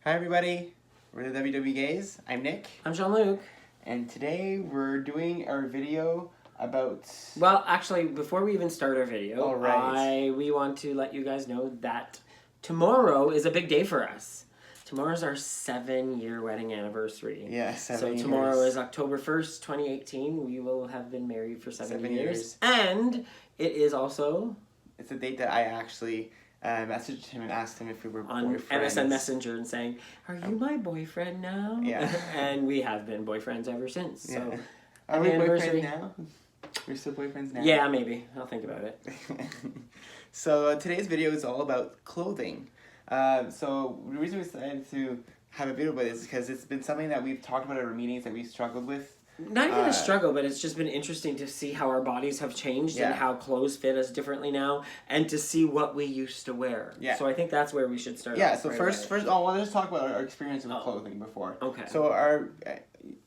Hi everybody, we're the WW Gays. I'm Nick. I'm Jean-Luc. And today we're doing our video about... Well, actually, before we even start our video, All right. we want to let you guys know that tomorrow is a big day for us. Tomorrow's our 7-year wedding anniversary. Yeah, 7 years. So tomorrow is October 1st, 2018. We will have been married for 7 years. And it is also... It's a date that I actually messaged him and asked him if we were on boyfriends. MSN Messenger and saying, "Are you my boyfriend now?" Yeah. And we have been boyfriends ever since. Yeah. So, Are we boyfriends now? We're still boyfriends now? Yeah, maybe. I'll think about it. So today's video is all about clothing. So the reason we decided to have a video about this is because it's been something that we've talked about at our meetings that we've struggled with. Not even a struggle, but it's just been interesting to see how our bodies have changed and how clothes fit us differently now, and to see what we used to wear. Yeah. So I think that's where we should start. Yeah. So first, let's talk about our experience with clothing before. Okay. So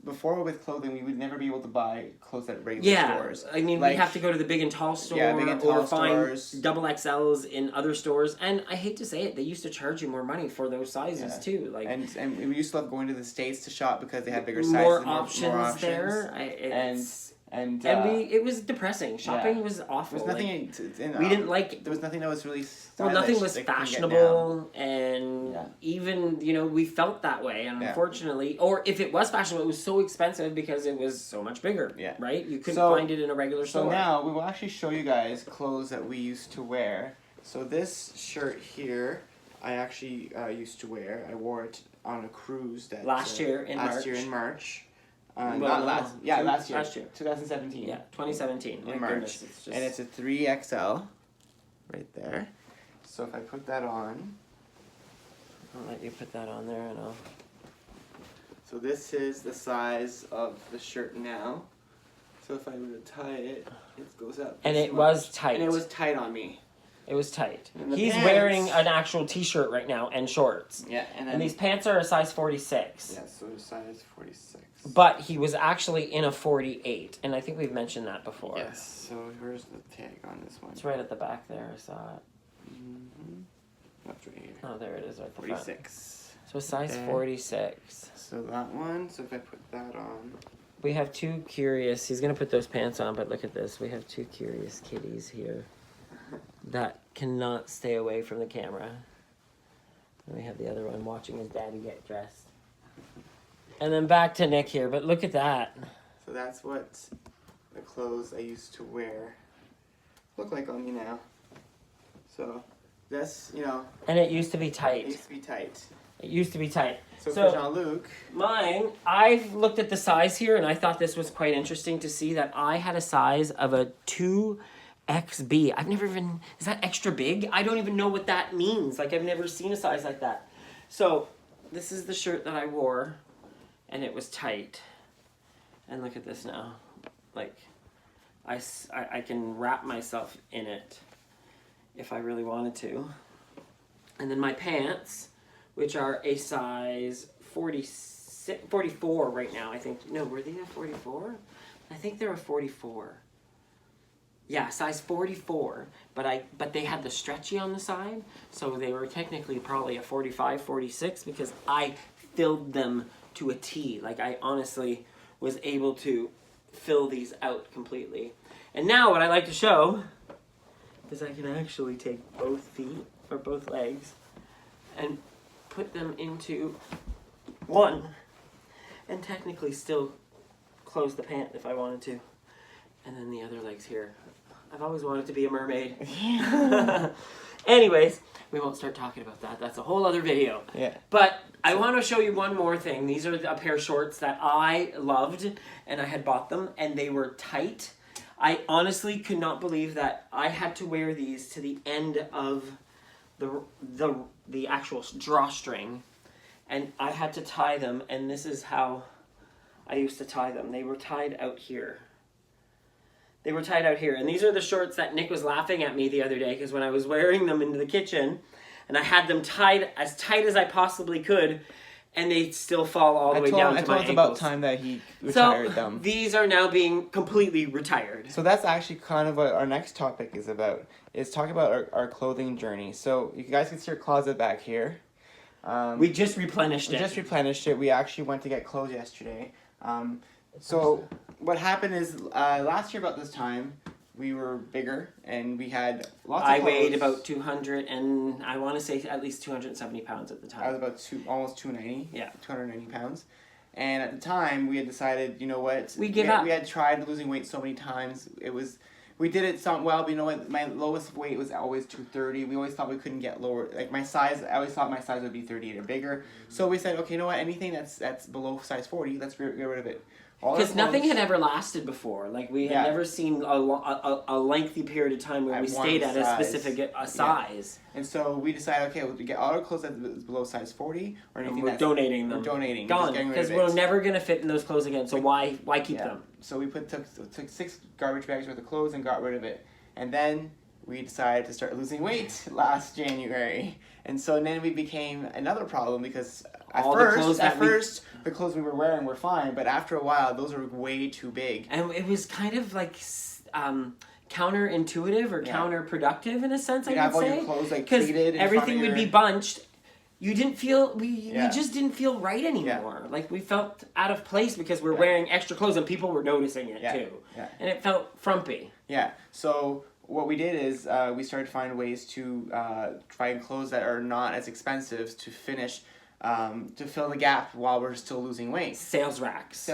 before with clothing, we would never be able to buy clothes at regular stores. I mean, we have to go to the big and tall store or find double XLs in other stores. And I hate to say it, they used to charge you more money for those sizes too. Like, and we used to love going to the States to shop because they have bigger sizes, more options there. It was depressing. Shopping was awful. There was nothing. We didn't like it. There was nothing that was really stylish. Well, nothing was fashionable, and even we felt that way. And unfortunately, or if it was fashionable, it was so expensive because it was so much bigger. Yeah. Right. You couldn't find it in a regular store. So now we will actually show you guys clothes that we used to wear. So this shirt here, I actually used to wear. I wore it on a cruise last year in March. Last year. 2017. Yeah, 2017. In March. And it's a 3XL right there. So if I put that on... I'll let you put that on there and I'll... So this is the size of the shirt now. So if I were to tie it, it goes up. And it was tight. And it was tight on me. It was tight. He's wearing an actual t-shirt right now and shorts. Yeah. And these pants are a size 46. Yeah, so size 46. But he was actually in a 48. And I think we've mentioned that before. Yes. So where's the tag on this one? It's right at the back there. I saw it. Mm-hmm. That's right here. Oh, there it is right at the 46. Front. So size 46. So that one. So if I put that on. We have two curious. He's going to put those pants on, but look at this. We have two curious kitties here that cannot stay away from the camera. And we have the other one watching his daddy get dressed. And then back to Nick here, but look at that. So that's what the clothes I used to wear look like on me now. So this, And it used to be tight. It used to be tight. It used to be tight. So for Jean-Luc. Mine, I've looked at the size here, and I thought this was quite interesting to see that I had a size of a 2XB. I've never even... Is that extra big? I don't even know what that means. Like, I've never seen a size like that. So, this is the shirt that I wore, and it was tight. And look at this now. Like, I can wrap myself in it if I really wanted to. And then my pants, which are a size 44 right now, I think. No, were they a 44? I think they're a 44. Yeah, size 44, but they had the stretchy on the side, so they were technically probably a 45, 46, because I filled them to a T. Like, I honestly was able to fill these out completely. And now what I like to show is I can actually take both feet, or both legs, and put them into one, and technically still close the pant if I wanted to. And then the other leg's here. I've always wanted to be a mermaid. Anyways, we won't start talking about that. That's a whole other video. Yeah. But I want to show you one more thing. These are a pair of shorts that I loved, and I had bought them, and they were tight. I honestly could not believe that I had to wear these to the end of the actual drawstring, and I had to tie them, and this is how I used to tie them. They were tied out here. They were tied out here. And these are the shorts that Nick was laughing at me the other day, because when I was wearing them into the kitchen, and I had them tied as I possibly could, and they still fall all the way down to my ankles. I told it's about time that he retired them. These are now being completely retired. So that's actually kind of what our next topic is about, is talk about our clothing journey. So you guys can see our closet back here. We just replenished it. We actually went to get clothes yesterday. So what happened is last year about this time we were bigger and we had lots of clothes. I weighed about 200 and I want to say at least 270 pounds at the time. I was about almost 290. Yeah. 290 pounds. And at the time we had decided, you know what? We give up. We had tried losing weight so many times. We did it well, but you know what? My lowest weight was always 230. We always thought we couldn't get lower. Like my size, I always thought my size would be 38 or bigger. So we said, okay, you know what? Anything that's below size 40, let's get rid of it. Because nothing had ever lasted before. Like we had never seen a lengthy period of time where we stayed at a specific size. And so we decided, okay, we'll get all our clothes that's below size 40 or anything. We're donating them. We're donating. Gone. Because we're never gonna fit in those clothes again. So why keep them? So we took 6 garbage bags worth of clothes and got rid of it. And then we decided to start losing weight last January. And so then we became another problem because at first the clothes we were wearing were fine, but after a while those were way too big. And it was kind of like counterintuitive or counterproductive in a sense, You'd I would have say. All your clothes like pleated in everything front of would be bunched. You didn't feel we just didn't feel right anymore. Yeah. Like we felt out of place because we're wearing extra clothes and people were noticing it too. Yeah. And it felt frumpy. Yeah. So what we did is we started to find ways to find clothes that are not as expensive to finish, to fill the gap while we're still losing weight. Sales racks,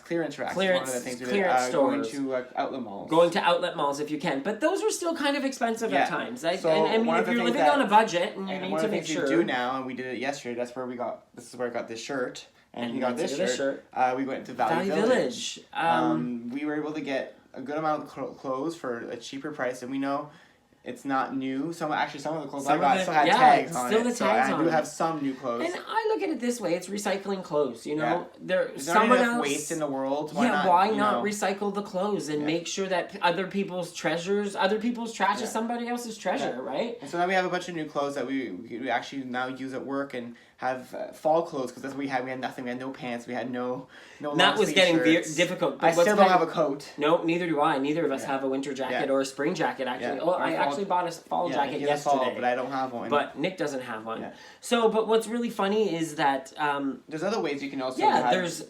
clearance racks. Clearance, one of the things we clearance did. stores. Going to outlet malls. Going to outlet malls if you can, but those are still kind of expensive at times. I mean, if you're living on a budget and you need to make sure. One of the things we do now, and we did it yesterday. This is where I got this shirt, and he got this shirt. We went to Value Village. We were able to get a good amount of clothes for a cheaper price, and we know it's not new. Some of the clothes I got still had tags on it. So I do have some new clothes. And I look at it this way: it's recycling clothes. You know, there's someone else waste in the world. Why not recycle the clothes and make sure that other people's trash is somebody else's treasure, right? And so now we have a bunch of new clothes that we actually now use at work and have fall clothes because that's what we had. We had nothing. We had no pants. We had no. That was getting difficult. I still don't have a coat. No, neither do I. Neither of us have a winter jacket or a spring jacket. Actually, I actually bought a fall jacket yesterday. Fall, but I don't have one. But Nick doesn't have one. Yeah. So, but what's really funny is that there's other ways you can also. Yeah, there's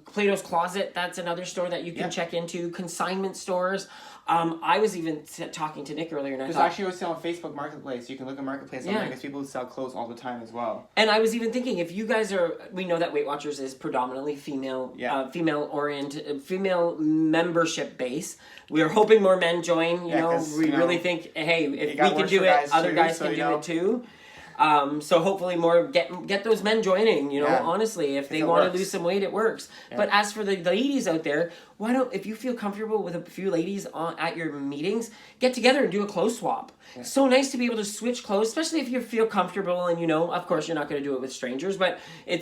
Plato's Closet. That's another store that you can check into. Consignment stores. I was even talking to Nick earlier, and there's actually a sale on Facebook Marketplace. You can look at Marketplace online because people sell clothes all the time as well. And I was even thinking, if you guys we know that Weight Watchers is predominantly female oriented, female membership base. We are hoping more men join. You know, we really think, hey, if we can do it, other guys can do it too. So hopefully more get those men joining, you know, honestly, if they want to lose some weight, it works. Yeah. But as for the ladies out there, if you feel comfortable with a few ladies at your meetings, get together and do a clothes swap. Yeah. So nice to be able to switch clothes, especially if you feel comfortable and, you know, of course you're not going to do it with strangers, but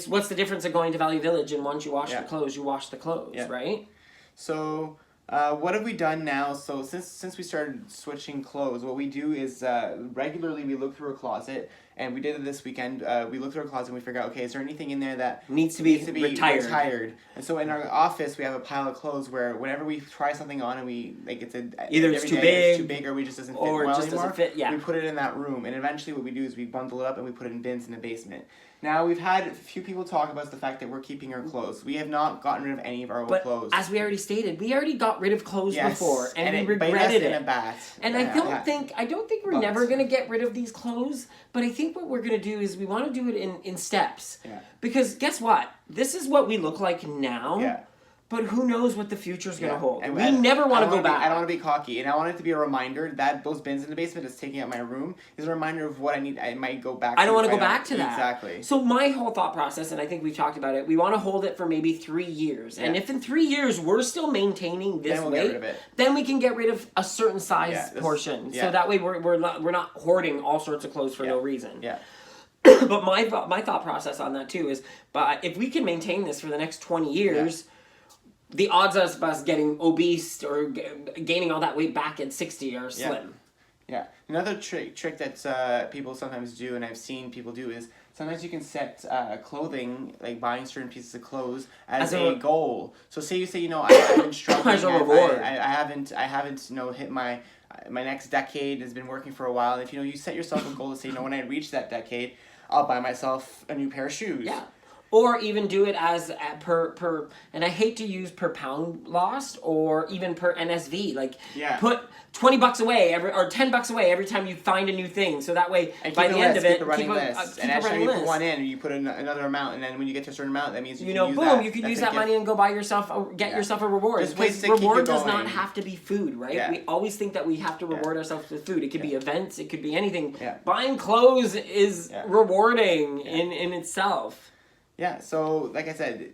what's the difference of going to Value Village and once you wash the clothes, you wash the clothes, right? So what have we done now? So since we started switching clothes, what we do is regularly we look through a closet, and we did it this weekend. We looked through our closet and we figured out, okay, is there anything in there that needs to be retired? And so in our office, we have a pile of clothes where whenever we try something on and either it's too big, or we just doesn't fit or well it just anymore, doesn't fit. Yeah, we put it in that room, and eventually what we do is we bundle it up and we put it in bins in the basement. Now, we've had a few people talk about the fact that we're keeping our clothes. We have not gotten rid of any of our old clothes. As we already stated, we already got rid of clothes before, and we regretted it. And I don't think we're never going to get rid of these clothes, but I think what we're going to do is we want to do it in steps. Yeah. Because guess what? This is what we look like now. Yeah. But who knows what the future's going to hold. And we never want to go back. I don't want to be cocky. And I want it to be a reminder that those bins in the basement that's taking up my room is a reminder of what I need. I might go back to. I don't want to go back to that. Exactly. So my whole thought process, and I think we've talked about it, we want to hold it for maybe 3 years. Yeah. And if in 3 years we're still maintaining this weight, then we can get rid of a certain size portion. Yeah. So that way we're not hoarding all sorts of clothes for no reason. Yeah. But my thought process on that too is, but if we can maintain this for the next 20 years... Yeah. The odds of us getting obese or gaining all that weight back at 60 are slim. Yeah. Another trick that people sometimes do, and I've seen people do, is sometimes you can set clothing, like buying certain pieces of clothes, as a goal. So say I've been struggling. As a reward. I haven't hit my next decade has been working for a while. And if you set yourself a goal to say, when I reach that decade, I'll buy myself a new pair of shoes. Yeah. Or even do it as per, and I hate to use per pound lost or even per NSV. Like, put $20 away or $10 away every time you find a new thing. So that way, and by the end of it, keep and every time you put one in, you put another amount, and then when you get to a certain amount, that means you can use that. You could use that money and go buy yourself, yourself a reward. Because reward does not have to be food, right? Yeah. We always think that we have to reward ourselves with food. It could be events, it could be anything. Yeah. Buying clothes is rewarding in itself. Yeah, so like I said,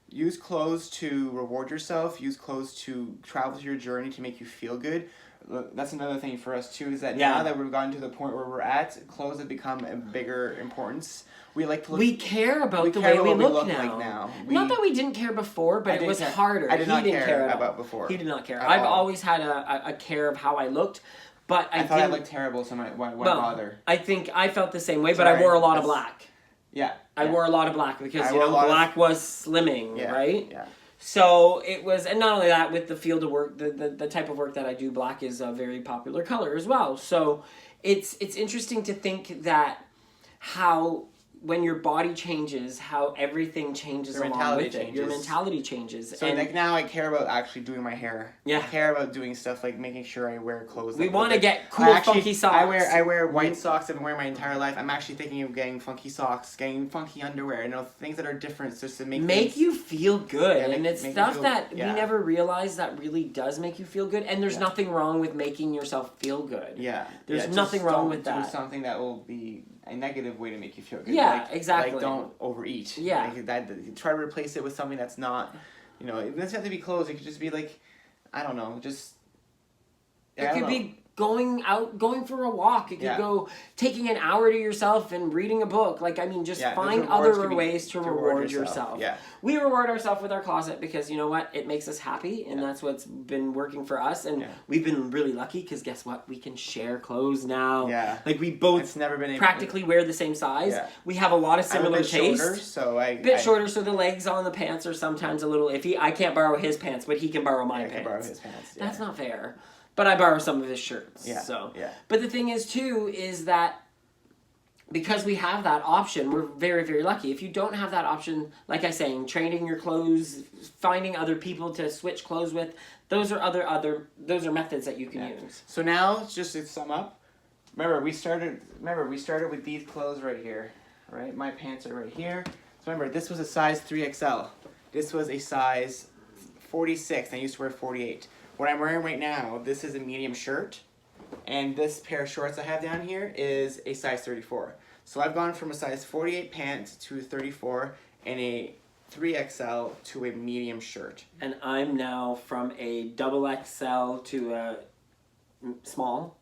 use clothes to reward yourself. Use clothes to travel through your journey to make you feel good. That's another thing for us too, is that now that we've gotten to the point where we're at, clothes have become a bigger importance. We like to look, we care about the way we look now. Like now. Not that we didn't care before, but it was harder. I did not care about before. He did not care. I've always had a care of how I looked. But I thought I looked terrible, so why bother? I think I felt the same way, but I wore a lot of black. Yeah. I wore a lot of black because, black was slimming, right? Yeah. So it was, and not only that, with the field of work, the type of work that I do, black is a very popular color as well. So it's interesting to think that how, when your body changes, how everything changes along with it. Your mentality changes. So like now I care about actually doing my hair. Yeah. I care about doing stuff like making sure I wear clothes. We want to get cool, funky socks. I wear white socks. I've been wearing my entire life. I'm actually thinking of getting funky socks, getting funky underwear. You know, things that are different just to make you feel good. Yeah, and it's stuff that we never realize that really does make you feel good. And there's nothing wrong with making yourself feel good. Yeah. There's nothing wrong with that. Do something that will be a negative way to make you feel good. Yeah, exactly. Like don't overeat. Yeah. Like try to replace it with something that's not, it doesn't have to be clothes. It could just be like, I don't know, just. It could be going for a walk. It could go taking an hour to yourself and reading a book. Like, I mean, just find other ways to reward yourself. Yeah. We reward ourselves with our closet because, you know what? It makes us happy, and that's what's been working for us. And we've been really lucky because guess what? We can share clothes now. Yeah. Like, we both practically wear the same size. Yeah. We have a lot of similar tastes. Shorter, so shorter, so the legs on the pants are sometimes a little iffy. I can't borrow his pants, but he can borrow my pants. I can borrow his pants. Yeah. That's not fair. But I borrow some of his shirts. Yeah. So. Yeah. But the thing is, too, is that because we have that option, we're very, very lucky. If you don't have that option, like I was saying, trading your clothes, finding other people to switch clothes with, those are those are methods that you can use. So now, just to sum up, remember we started with these clothes right here, right? My pants are right here. So remember, this was a size 3XL. This was a size 46. I used to wear 48. What I'm wearing right now, this is a medium shirt, and this pair of shorts I have down here is a size 34. So I've gone from a size 48 pants to a 34 and a 3XL to a medium shirt. And I'm now from a XXL to a small.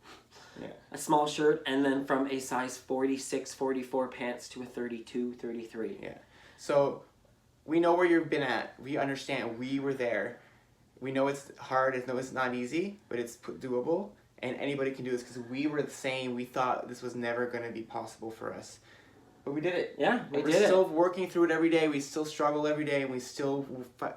Yeah. A small shirt, and then from a size 46, 44 pants to a 32, 33. Yeah. So we know where you've been at. We understand. We were there. We know it's hard. We know it's not easy, but it's doable. And anybody can do this because we were the same. We thought this was never going to be possible for us. But we did it. Yeah, we're still working through it every day. We still struggle every day, and we still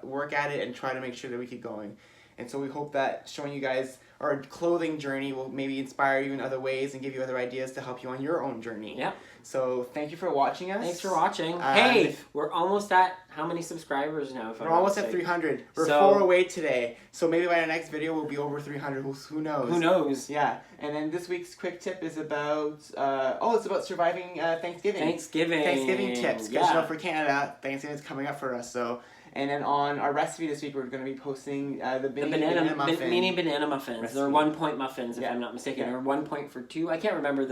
work at it and try to make sure that we keep going. And so we hope that showing you guys our clothing journey will maybe inspire you in other ways and give you other ideas to help you on your own journey. Yeah. So thank you for watching us. Thanks for watching. Hey, we're almost at how many subscribers now? We're almost at 300. We're 4 away today. So maybe by our next video we'll be over 300. Who knows? Who knows? Yeah. And then this week's quick tip is about, it's about surviving Thanksgiving. Thanksgiving tips. Because for Canada, Thanksgiving is coming up for us. So. And then on our recipe this week, we're going to be posting the banana muffins. Mini banana muffins. Recipe. They're 1 point muffins, if I'm not mistaken. They're 1 point for 2. I can't remember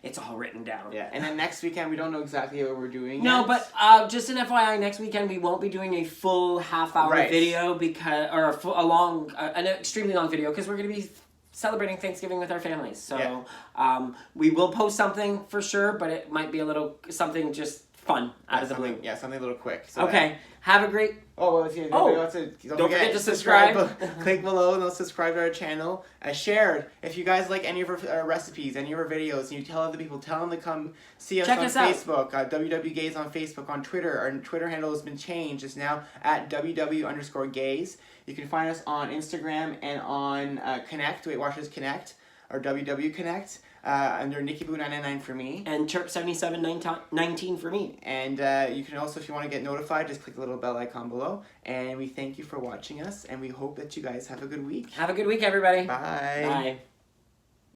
it's all written down. Yeah. And then next weekend, we don't know exactly what we're doing. No, yet. But just an FYI, next weekend we won't be doing a full half-hour video an extremely long video because we're going to be celebrating Thanksgiving with our families. So we will post something for sure, but it might be something just fun out of the blue. Yeah, something a little quick. So have a great... Don't forget to subscribe. Click below and subscribe to our channel. Share. If you guys like any of our recipes, any of our videos, and you tell other people, tell them to come see us on Facebook. WWGays on Facebook. On Twitter, our Twitter handle has been changed. It's now at WW_gays. You can find us on Instagram and on Connect, Weight Watchers Connect, or WW Connect. under NikkiBoo999 for me. And Chirp7719 for me. And you can also, if you want to get notified, just click the little bell icon below. And we thank you for watching us, and we hope that you guys have a good week. Have a good week, everybody. Bye. Bye.